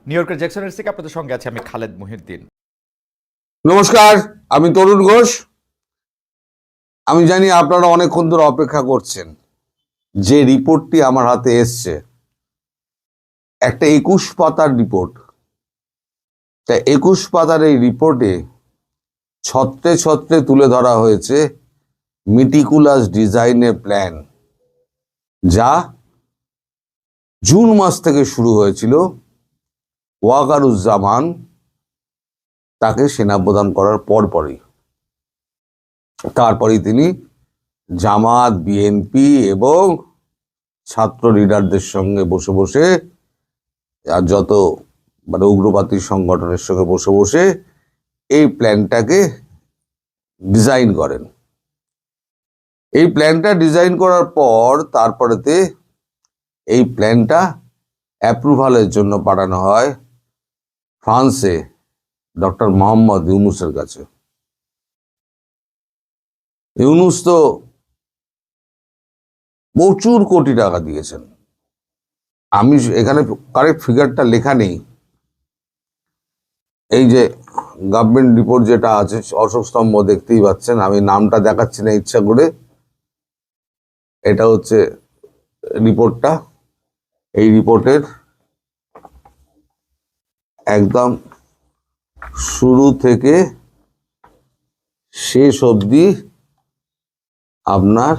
New ইয়র্কের জ্যাকসনের থেকে আপনাদের সঙ্গে আছে আমি খালেদ মুহিউদ্দিন। নমস্কার, আমি তরুণ ঘোষ। আমি জানি আপনারা অনেকক্ষণ ধরে অপেক্ষা করছেন। যে রিপোর্টটি আমার হাতে এসছে একটা 21 পাতার রিপোর্ট। তা 21 পাতার এই রিপোর্টে ছত্রে ছত্রে তুলে ধরা হয়েছে মিটিকুলাস ডিজাইনের প্ল্যান, যা জুন মাস থেকে শুরু হয়েছিল। ওয়াকারুজ্জামান তাকে সেনাপ্রদান করার পরপরই তারপরেই তিনি জামাত, বিএনপি এবং ছাত্র লিডারদের সঙ্গে বসে বসে আর যত উগ্রবাদী সংগঠনের সঙ্গে বসে বসে এই প্ল্যানটাকে ডিজাইন করেন। এই প্ল্যানটা ডিজাইন করার পর তারপরেতে এই প্ল্যানটা অ্যাপ্রুভালের জন্য পাঠানো হয় ফ্রান্সে ডক্টর মোহাম্মদ ইউনূসের কাছে। ইউনূস তো প্রচুর কোটি টাকা দিয়েছেন। আমি এখানে কারেক্ট ফিগারটা লেখা নেই। এই যে গভর্নমেন্ট রিপোর্ট যেটা আছে, অশোক স্তম্ভ দেখতেই পাচ্ছেন, আমি নামটা দেখাচ্ছি না ইচ্ছা করে। এটা হচ্ছে রিপোর্টটা। এই রিপোর্টের একদম শুরু থেকে শেষ অবধি আপনার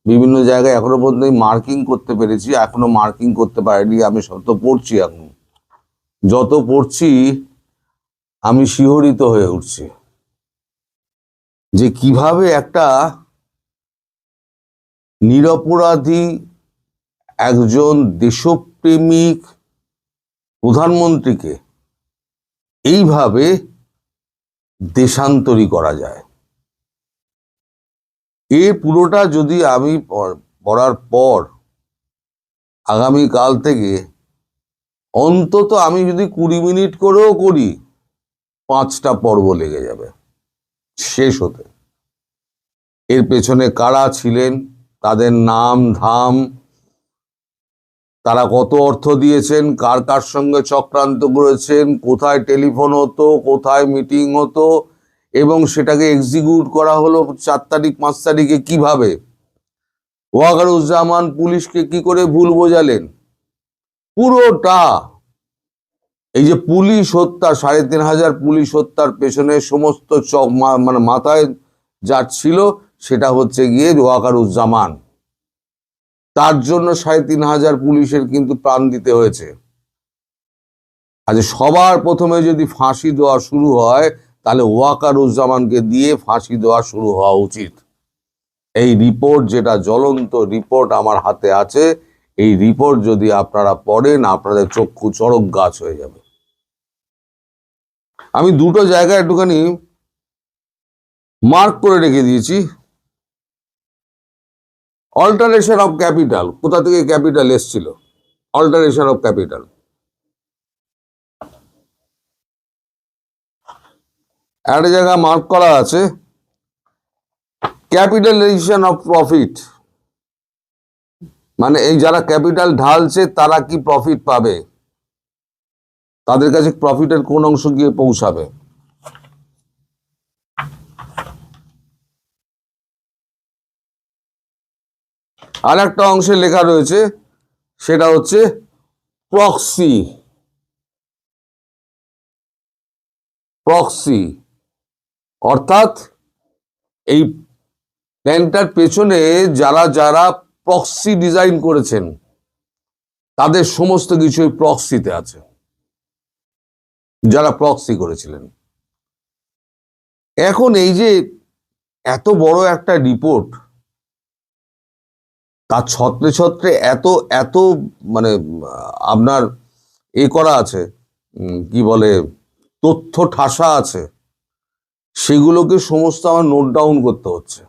বিভিন্ন জায়গায় এখনো পর্যন্ত মার্কিং করতে পেরেছি, এখনো মার্কিং করতে পারিনি। আমি সব তো পড়ছি, এখন যত পড়ছি আমি শিহরিত হয়ে উঠছি যে কিভাবে একটা নিরপরাধী একজন দেশপ্রেমিক প্রধানমন্ত্রীকে এইভাবে দেশান্তরী করা যায়। এ পুরোটা যদি আমি পড়ার পর আগামীকাল থেকে অন্তত আমি যদি 20 মিনিট করেও করি, 5টা পর্ব লেগে যাবে শেষ হতে। এর পেছনে কারা ছিলেন, তাদের নাম ধাম, তারা কত অর্থ দিয়েছেন, কার কার সঙ্গে চক্রান্ত করেছেন, কোথায় টেলিফোন হতো, কোথায় মিটিং হতো, এবং সেটাকে এক্সিকিউট করা হলো 4 তারিখ 5 তারিখে কিভাবে। ওয়াকারুজ্জামান পুলিশকে কি করে ভুল বোঝালেন, পুরোটা। এই যে পুলিশ হত্যা, 3500 পুলিশ হত্যার পেছনে সমস্ত মাথায় যা ছিল সেটা হচ্ছে গিয়ে ওয়াকারুজ্জামান। তার জন্য 3500 পুলিশের কিন্তু প্রাণ দিতে হয়েছে। আজ সবার প্রথমে যদি ফাঁসি দেওয়া শুরু হয়, তাহলে ওয়াকারুজ্জামানকে দিয়ে ফাঁসি দেওয়া শুরু হওয়া উচিত। এই রিপোর্ট, যেটা জ্বলন্ত রিপোর্ট আমার হাতে আছে, এই রিপোর্ট যদি আপনারা পড়েন, আপনাদের চক্ষু চড়ক গাছ হয়ে যাবে। আমি দুটো জায়গায় একটুখানি মার্ক করে রেখে দিয়েছি। অল্টারেশন অফ ক্যাপিটাল, কোথা থেকে ক্যাপিটাল এসছিল, অল্টারেশন অফ ক্যাপিটাল। একটা জায়গা মার্ক করা আছে ক্যাপিটালাইজেশন অফ প্রফিট, মানে এই যারা ক্যাপিটাল ঢালছে তারা কি প্রফিট পাবে, তাদের কাছে প্রফিটের কোন অংশ গিয়ে পৌঁছাবে। আর একটা অংশে লেখা রয়েছে, সেটা হচ্ছে প্রক্সি। প্রক্সি অর্থাৎ এই প্ল্যানটার পেছনে যারা যারা প্রক্সি ডিজাইন করেছেন তাদের সমস্ত কিছুই প্রক্সিতে আছে, যারা প্রক্সি করেছিলেন। এখন এই যে এত বড় একটা রিপোর্ট, তার ছত্রে ছত্রে এত এত আপনার করা আছে, কি বলে, তথ্য ঠাসা আছে, সেগুলোকে সমস্ত আমার নোট ডাউন করতে হচ্ছে।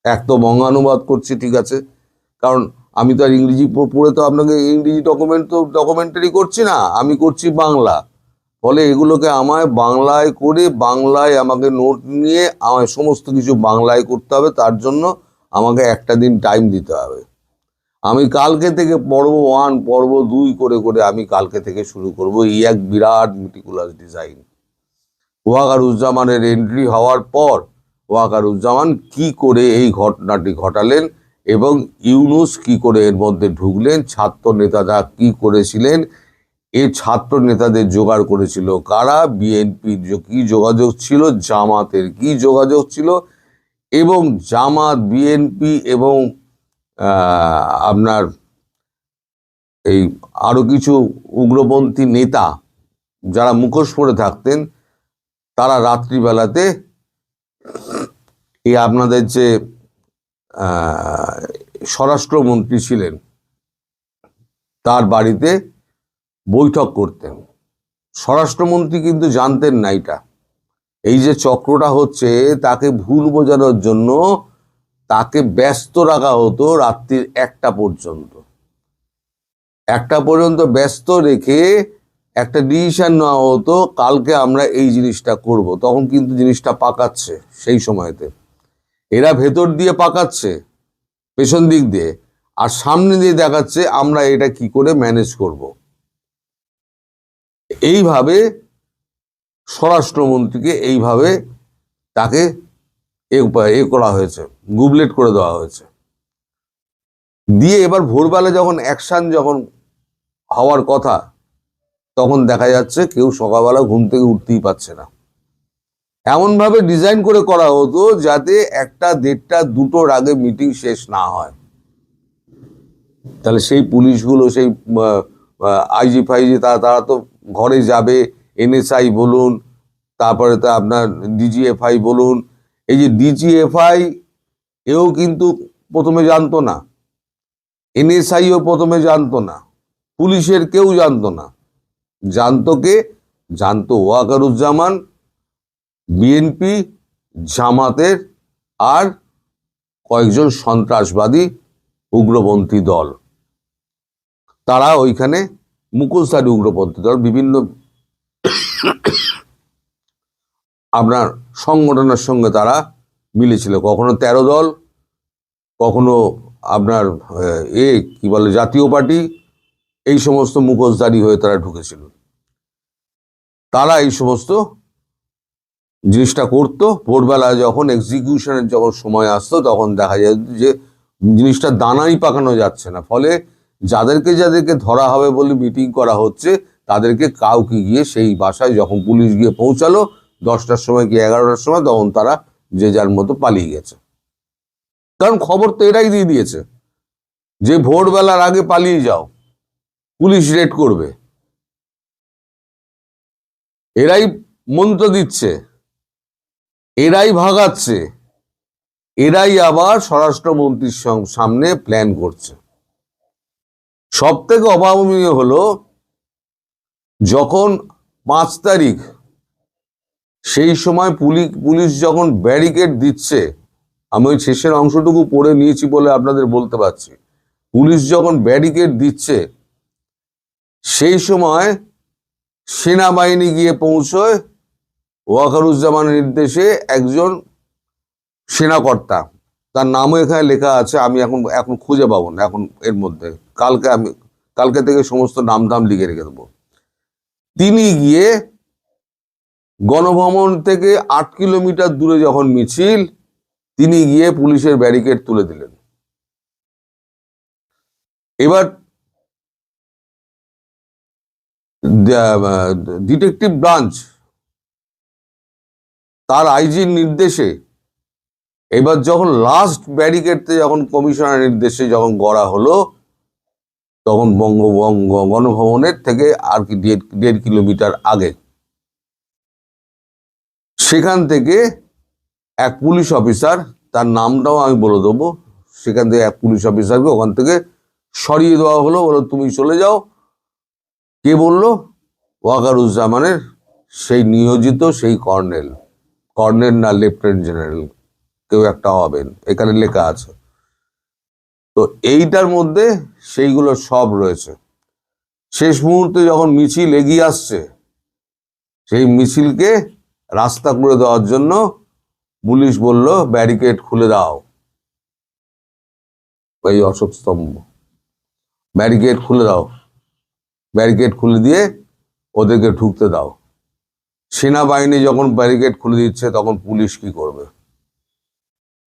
এক তো বঙ্গানুবাদ করছি, ঠিক আছে, কারণ আমি তো আর ইংরেজি পড়ে তো আপনাকে ইংরেজি ডকুমেন্টারি করছি না, আমি করছি বাংলা। ফলে এগুলোকে আমায় বাংলায় করে, বাংলায় আমাকে নোট নিয়ে আমায় সমস্ত কিছু বাংলায় করতে হবে। তার জন্য আমাকে একটা দিন টাইম দিতে হবে। আমি কালকে থেকে পর্ব 1 পর্ব 2 করে করে আমি কালকে থেকে শুরু করব এই এক বিরাট মিটিকুলাস ডিজাইন। ওয়াকারুজ্জামানের এন্ট্রি হওয়ার পর ওয়াকারুজ্জামান কি করে এই ঘটনাটি ঘটালেন এবং ইউনূস কি করে এর মধ্যে ঢুকলেন, ছাত্র নেতারা কি করেছিলেন, এই ছাত্র নেতাদের জোগাড় করেছিল কারা, বিএনপির কি যোগাযোগ ছিল, জামাতের কি যোগাযোগ ছিল, এবং জামাত, বিএনপি এবং আপনার এই আরো কিছু উগ্রপন্থী নেতা যারা মুখোশ পরে থাকতেন, তারা রাত্রিবেলাতে এই আপনাদের যে স্বরাষ্ট্রমন্ত্রী ছিলেন তার বাড়িতে বৈঠক করতেন। স্বরাষ্ট্রমন্ত্রী কিন্তু জানতেন না এটা, এই যে চক্রটা হচ্ছে তাকে ভুল বোঝানোর জন্য তাকে ব্যস্ত রাখা হতো রাত্রির 1টা পর্যন্ত। 1টা পর্যন্ত ব্যস্ত রেখে একটা ডিসিশন নেওয়া হতো কালকে আমরা এই জিনিসটা করব। তখন কিন্তু জিনিসটা পাকাচ্ছে সেই সময়তে, এরা ভেতর দিয়ে পাকাচ্ছে পেছন দিক দিয়ে, আর সামনে দিয়ে দেখাচ্ছে আমরা এটা কি করে ম্যানেজ করব। এইভাবে স্বরাষ্ট্রমন্ত্রীকে এইভাবে তাকে এ করা হয়েছে, গুবলেট করে দেওয়া হয়েছে। দিয়ে এবার ভোরবেলা যখন অ্যাকশন যখন হওয়ার কথা, তখন দেখা যাচ্ছে কেউ সকালবেলা ঘুম থেকে উঠতেই পারছে না। এমনভাবে ডিজাইন করে করা হতো যাতে 1টা, 1:30, 2টোর আগে মিটিং শেষ না হয়। তাহলে সেই পুলিশগুলো, সেই আইজি ফাইজি তারা তো ঘরে যাবে, এনএসআই বলুন, তারপরে তো আপনার ডিজিএফআই বলুন, এই যে ডিজিএফআই এও কিন্তু প্রথমে জানতো না, এনএসআইও প্রথমে জানতো না, পুলিশের কেউ জানতো না। জানতো কে? জানতো ওয়াকারুজ্জামান, বিএনপি, জামাতের আর কয়েকজন সন্ত্রাসবাদী উগ্রপন্থী দল। তারা ওইখানে মুখোশধারী উগ্রপন্থী দল বিভিন্ন আপনার সংগঠনের সঙ্গে তারা মিলেছিল। কখনো 13 দল, কখনো আপনার কি বলে জাতীয় পার্টি, এই সমস্ত মুখোশধারী হয়ে তারা ঢুকেছিল। তারা এই সমস্ত জিনিসটা করতো। ভোরবেলা যখন এক্সিকিউশনের যখন সময় আসতো তখন দেখা যায় যে জিনিসটা দানাই পাকানো যাচ্ছে না, ফলে যাদেরকে যাদেরকে ধরা হবে বলে মিটিং করা হচ্ছে তাদেরকে কাউকে গিয়ে সেই বাসায় যখন পুলিশ গিয়ে পৌঁছালো 10টার সময় কি 11টার সময়, তখন তারা যে যার মতো পালিয়ে গেছে। কারণ খবর তো এরাই দিয়ে দিয়েছে যে ভোরবেলার আগে পালিয়ে যাও, পুলিশ রেড করবে। এরাই মন্ত্র দিচ্ছে, এরাই ভাগাচ্ছে, এরাই আবার স্বরাষ্ট্রমন্ত্রীর সামনে প্ল্যান করছে। সব থেকে অভাবনীয় হলো যখন 5 তারিখ, সেই সময় পুলিশ যখন ব্যারিকেড দিচ্ছে, আমি ওই শেষের অংশটুকু পড়ে নিয়েছি বলে আপনাদের বলতে পারছি। পুলিশ যখন ব্যারিকেড দিচ্ছে সেই সময় সেনাবাহিনী গিয়ে পৌঁছয় ওয়াকারুজ্জামানের নির্দেশে একজন সেনাকর্তা, তার নামও এখানে লেখা আছে, আমি এখন খুঁজে পাবো না এখন এর মধ্যে, কালকে থেকে সমস্ত নাম লিখে রেখে দেবো। তিনি গিয়ে গণভবন থেকে 8 কিলোমিটার দূরে যখন মিছিল, তিনি গিয়ে পুলিশের ব্যারিকেড তুলে দিলেন। এবার ডিটেকটিভ ব্রাঞ্চ তার আইজির নির্দেশে এবার যখন লাস্ট ব্যারিকেডতে যখন কমিশনার নির্দেশে যখন গড়া হলো, তখন বঙ্গভঙ্গ গণভবনের থেকে আর কি 1.5 কিলোমিটার আগে, সেখান থেকে এক পুলিশ অফিসার, তার নামটাও আমি বলে দেবো, সেখান থেকে এক পুলিশ অফিসারকে ওখান থেকে সরিয়ে দেওয়া হলো, বলো তুমি চলে যাও। কে বললো? ওয়াকারুজ্জামানের সেই নিয়োজিত সেই কর্নেল না লেফটেন্যান্ট জেনারেল কেউ একটা হবেন, এখানে লেখা আছে। তো এইটার মধ্যে সেইগুলো সব রয়েছে। শেষ মুহূর্তে যখন মিছিল এগিয়ে আসছে, সেই মিছিলকে রাস্তা করে দেওয়ার জন্য পুলিশ বলল ব্যারিকেড খুলে দাও, এই অশোক স্তম্ভ। ব্যারিকেড খুলে দাও, ব্যারিকেড খুলে দিয়ে ওদেরকে ঢুকতে দাও। সেনাবাহিনী যখন ব্যারিকেড খুলে দিচ্ছে তখন পুলিশ কি করবে?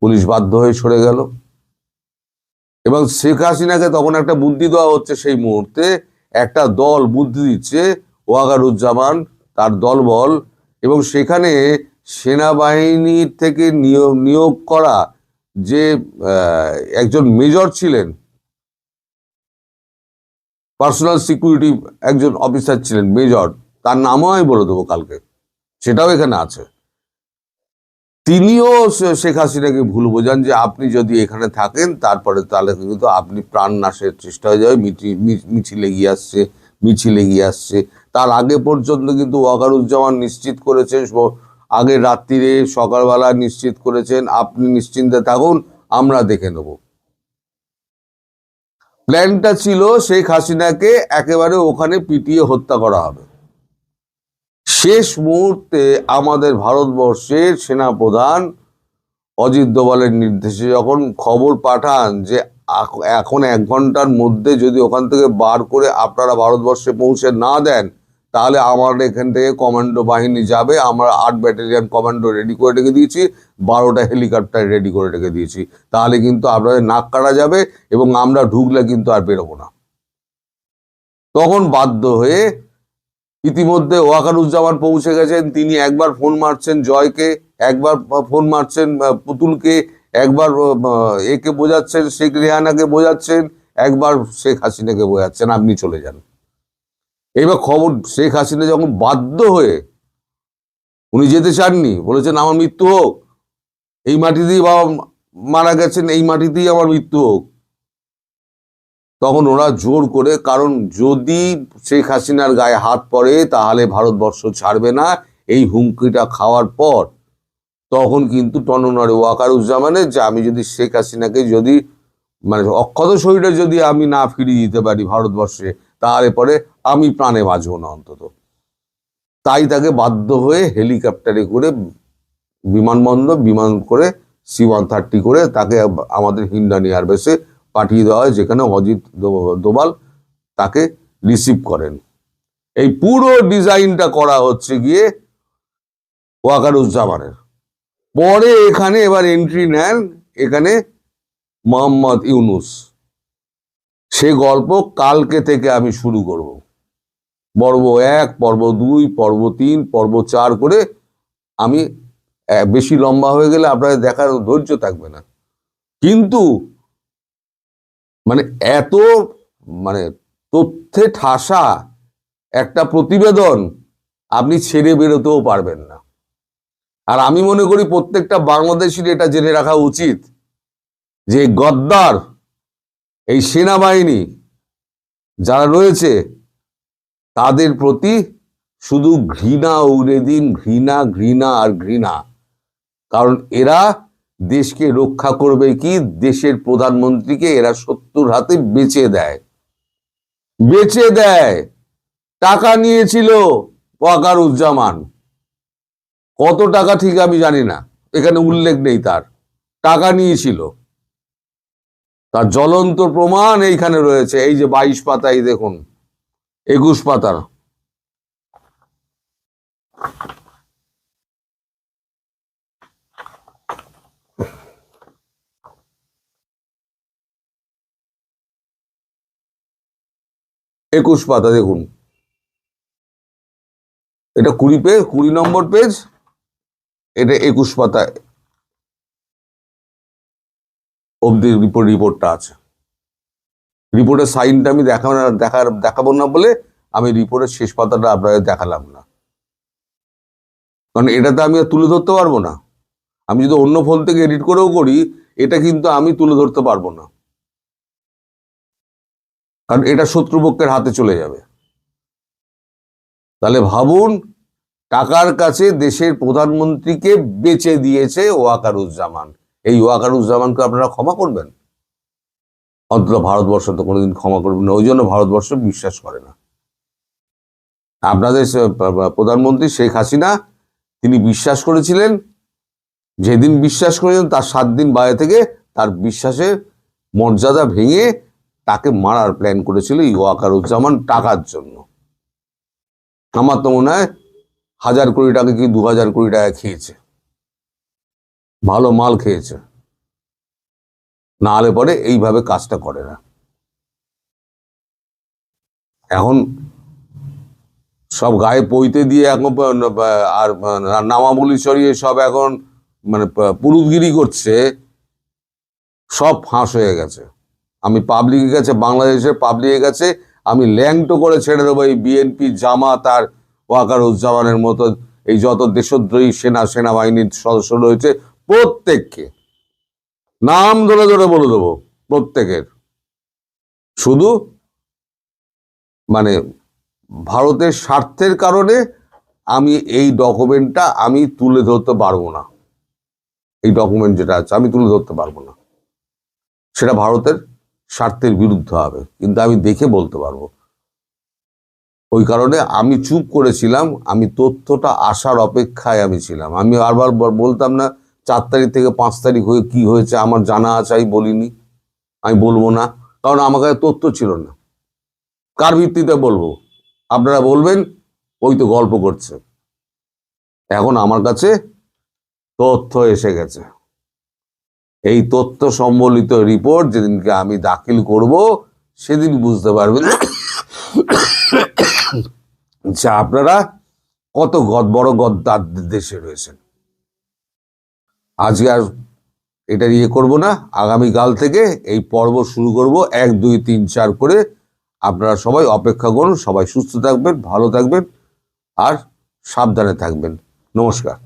পুলিশ বাধ্য হয়ে সরে গেল। এবং শেখ হাসিনাকে তখন একটা বুদ্ধি দেওয়া হচ্ছে, সেই মুহূর্তে একটা দল বুদ্ধি দিচ্ছে, ওয়াকারুজ্জামান, তার দলবল, এবং সেখানে সেনাবাহিনীর থেকে নিয়োগ করা যে একজন মেজর ছিলেন, পার্সোনাল সিকিউরিটি একজন অফিসার ছিলেন মেজর, তার নামও আমি বলে দেবো কালকে, সেটাও এখানে আছে। তিনিও শেখ হাসিনাকে ভুল বোঝান যে আপনি যদি এখানে থাকেন তারপরে তাহলে কিন্তু আপনি প্রাণ নাশের চেষ্টা হয়ে যাবে, মিছিল এগিয়ে আসছে। তার আগে পর্যন্ত কিন্তু ওয়াকারুজ্জামান নিশ্চিত করেছেন, আগের রাত্রিরে সকালবেলা নিশ্চিত করেছেন, আপনি নিশ্চিন্তে থাকুন, আমরা দেখে নেব। প্ল্যানটা ছিল শেখ হাসিনাকে একেবারে ওখানে পিটিয়ে হত্যা করা হবে। শেষ মুহূর্তে আমাদের ভারতবর্ষের সেনাপ্রধান অজিত দোভালের নির্দেশে যখন খবর পাঠান যে এখন 1 ঘন্টার মধ্যে যদি ওখান থেকে বার করে আপনারা ভারতবর্ষে পৌঁছে না দেন তাহলে আমার এখান থেকে কমান্ডো বাহিনী যাবে। আমরা 8 ব্যাটালিয়ন কমান্ডো রেডি করে রেখে দিয়েছি, 12টা হেলিকপ্টার রেডি করে রেখে দিয়েছি, তাহলে কিন্তু আপনাদের নাক কাটা যাবে এবং আমরা ঢুকলে কিন্তু আর বেরোবো না। তখন বাধ্য হয়ে ইতিমধ্যে ওয়াকারুজ্জামান পৌঁছে গেছেন। তিনি একবার ফোন মারছেন জয়কে, একবার ফোন মারছেন পুতুলকে, একবার একে বোঝাচ্ছেন, শেখ রেহানাকে বোঝাচ্ছেন, একবার শেখ হাসিনাকে বোঝাচ্ছেন আপনি চলে যান। এবার খবর, শেখ হাসিনা যখন বাধ্য হয়ে, উনি যেতে চাননি, বলেছেন আমার মৃত্যু হোক, এই মাটিতেই বাবা মারা গেছেন, এই মাটিতেই আমার মৃত্যু হোক, তখন ওরা জোর করে, কারণ যদি শেখ হাসিনার গায়ে হাত পড়ে তাহলে ভারতবর্ষ ছাড়বে না, এই হুমকিটা খাওয়ার পর তখন কিন্তু টননরে ওয়াকারুজ্জামানের যে আমি যদি শেখ হাসিনাকে যদি মানে অক্ষত শরীরে যদি আমি না ফিরিয়ে দিতে পারি ভারতবর্ষে তাহলে পরে আমি প্রাণে বাঁচব না অন্তত। তাই তাকে বাধ্য হয়ে হেলিকপ্টারে করে বিমান করে C-130 করে তাকে আমাদের হিন্ডান এয়ারবেসে পাঠিয়ে দেওয়া হয়, যেখানে অজিত দোভাল তাকে রিসিভ করেন। এই পুরো ডিজাইনটা করা হচ্ছে গিয়ে ওয়াকারুজ্জামানের। পরে এখানে এবার এন্ট্রি নেন এখানে মোহাম্মদ ইউনুস। সে গল্প কালকে থেকে আমি শুরু করব, পর্ব 1, পর্ব 2, পর্ব 3, পর্ব 4 করে। আমি বেশি লম্বা হয়ে গেলে আপনাদের দেখার ধৈর্য থাকবে না, কিন্তু মানে এত মানে তথ্যে ঠাসা একটা প্রতিবেদন আপনি ছেড়ে বেরোতেও পারবেন না। আর আমি মনে করি প্রত্যেকটা বাংলাদেশির এটা জেনে রাখা উচিত যে গদ্দার এই সেনাবাহিনী যারা রয়েছে তাদের প্রতি শুধু ঘৃণা উড়ে দিন, ঘৃণা ঘৃণা আর ঘৃণা। কারণ এরা দেশকে রক্ষা করবে কি, দেশের প্রধানমন্ত্রীকে এরা শত্রুর হাতে বেচে দেয়। টাকা নিয়েছিল ওয়াকারুজ্জামান, কত টাকা ঠিক আমি জানি না, এখানে উল্লেখ নেই, তার টাকা নিয়েছিল, তার জ্বলন্ত প্রমাণ এইখানে রয়েছে। এই যে 22 পাতায় দেখুন, 21 পাতার, একুশ পাতা দেখুন, এটা 20 নম্বর পেজ, এটা 21 পাতা অব্দি রিপোর্টটা আছে। রিপোর্টের সাইনটা আমি দেখাবো না বলে আমি রিপোর্টের শেষ পাতাটা আপনাদের দেখালাম না, কারণ এটাতে আমি আর তুলে ধরতে পারবো না। আমি যদি অন্য ফোন থেকে এডিট করেও করি, এটা কিন্তু আমি তুলে ধরতে পারবো না, কারণ এটা শত্রুপক্ষের হাতে চলে যাবে। তাহলে ভাবুন, টাকার কাছে দেশের প্রধানমন্ত্রীকে বেচে দিয়েছে ওয়াকারুজ্জামান। এই ওয়াকারুজ্জামানকে আপনারা ক্ষমা করবেন? অন্তত ভারতবর্ষ তো কোনোদিন ক্ষমা করবেন না, ওই জন্য ভারতবর্ষ বিশ্বাস করে না। আপনাদের প্রধানমন্ত্রী শেখ হাসিনা, তিনি বিশ্বাস করেছিলেন, যেদিন বিশ্বাস করেছেন তার 7 দিন বাইরে থেকে তার বিশ্বাসের মর্যাদা ভেঙে তাকে মারার প্ল্যান করেছিল এই ওয়াকারুজ্জামান টাকার জন্য। আমার তো মনে হয় 1000 কোটি টাকা কি 2000 কোটি টাকা খেয়েছে, ভালো মাল খেয়েছে, না হলে পরে এইভাবে কাজটা করে না। এখন সব গায়ে পইতে দিয়ে এখন আর নামাবলি সরিয়ে সব এখন মানে পুরুতগিরি করছে, সব ফাঁস হয়ে গেছে। আমি পাবলিকের কাছে, বাংলাদেশের পাবলিকের কাছে আমি ল্যাংটো করে ছেড়ে দেবো এই বিএনপি, জামাত আর ওয়াকারুজ্জামানের মতো এই যত দেশদ্রোহী সেনাবাহিনীর সদস্য রয়েছে প্রত্যেককে নাম ধরে ধরে বলে দেবো প্রত্যেকের। শুধু মানে ভারতের স্বার্থের কারণে আমি এই ডকুমেন্টটা আমি তুলে ধরতে পারবো না। এই ডকুমেন্ট যেটা আছে আমি তুলে ধরতে পারবো না, সেটা ভারতের স্বার্থের বিরুদ্ধে হবে, কিন্তু আমি দেখে বলতে পারবো। ওই কারণে আমি চুপ করেছিলাম, আমি তথ্যটা আসার অপেক্ষায় আমি ছিলাম। আমি বারবার বলতাম না 4 তারিখ থেকে 5 তারিখ হয়ে কি হয়েছে আমার জানা আছে, আমি বলিনি, আমি বলবো না, কারণ আমার কাছে তথ্য ছিল না। কার ভিত্তিতে বলবো? আপনারা বলবেন ওই তো গল্প করছে। এখন আমার কাছে তথ্য এসে গেছে। এই তথ্য সম্বলিত রিপোর্ট যেদিনকে আমি দাখিল করব সেদিন বুঝতে পারবেন যে আপনারা কত বড় গদ্দার দেশে রয়েছেন। আজকে আর এটা ইয়ে করবো না, আগামীকাল থেকে এই পর্ব শুরু করব 1 2 3 4 করে। আপনারা সবাই অপেক্ষা করুন, সবাই সুস্থ থাকবেন, ভালো থাকবেন আর সাবধানে থাকবেন। নমস্কার।